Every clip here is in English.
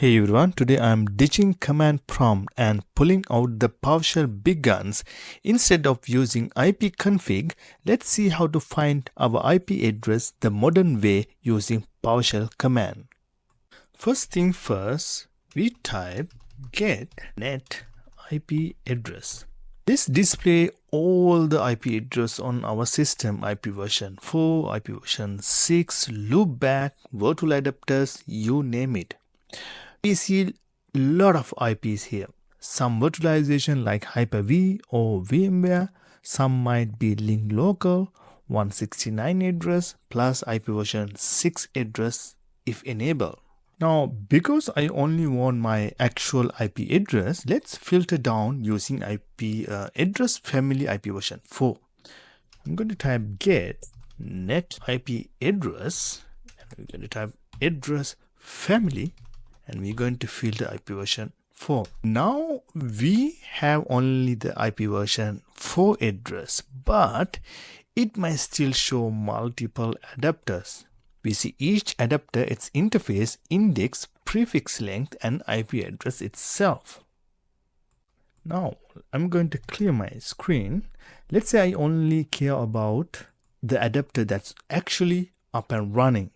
Hey everyone, today I'm ditching command prompt and pulling out the PowerShell big guns. Instead of using ipconfig, let's see how to find our IP address the modern way using PowerShell command. First thing first, we type Get-NetIPConfiguration. This displays all the IP address on our system: IP version 4, IP version 6, loopback, virtual adapters, you name it. We see a lot of IPs here. Some virtualization like Hyper-V or VMware, some might be link local, 169 address plus IP version 6 address if enabled. Now, because I only want my actual IP address, let's filter down using IP address family IP version 4. I'm going to type get net IP address, and we're going to type address family, and we're going to filter IP version 4. Now we have only the IP version 4 address, but it might still show multiple adapters. We see each adapter, its interface, index, prefix length, and IP address itself. Now I'm going to clear my screen. Let's say I only care about the adapter that's actually up and running.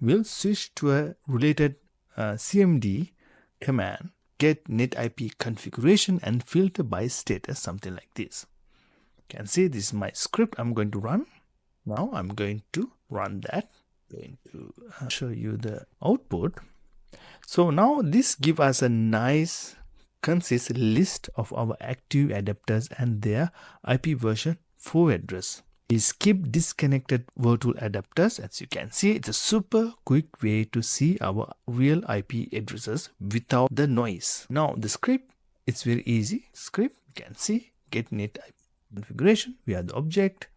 We'll switch to a related CMD command, Get-NetIPConfiguration, and filter by status, something like this. You can see this is my script I'm going to run. Now I'm going to run that. I'm going to show you the output. So now this gives us a nice concise list of our active adapters and their IP version 4 address. We skip disconnected virtual adapters. As you can see, it's a super quick way to see our real IP addresses without the noise. Now the script, it's very easy. Script, you can see Get-NetIPConfiguration. We have the object,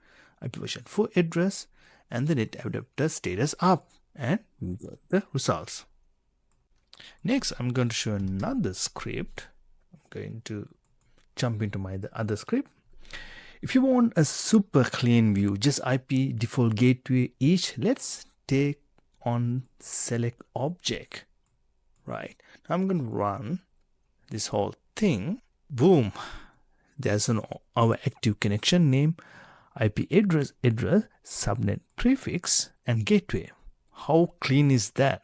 IP version 4 address, and the net adapter status up, and we got the results. Next, I'm going to show another script. I'm going to jump into the other script. If you want a super clean view, just IP default gateway each, let's take on select object. Right, I'm going to run this whole thing. Boom, there's our active connection name, IP address, subnet prefix, and gateway. How clean is that?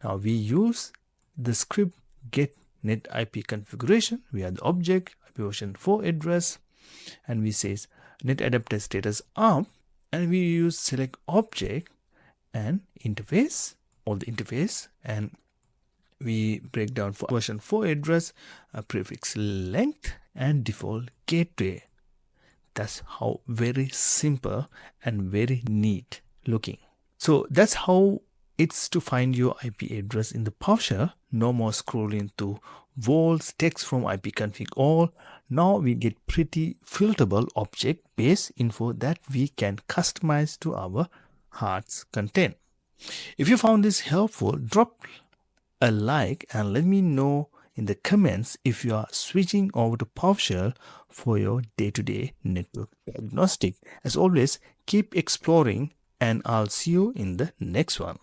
Now we use the script Get-NetIPConfiguration. We have the object, IP version 4 address, and we say net adapter status up, and we use select object and interface, all the interface, and we break down for version 4 address, prefix length, and default gateway. That's how very simple and very neat looking. So that's how it's to find your IP address in the PowerShell. No more scrolling to vols, text from ipconfig all. Now we get pretty filterable object-based info that we can customize to our heart's content. If you found this helpful, drop a like and let me know in the comments if you are switching over to PowerShell for your day-to-day network diagnostic. As always, keep exploring, and I'll see you in the next one.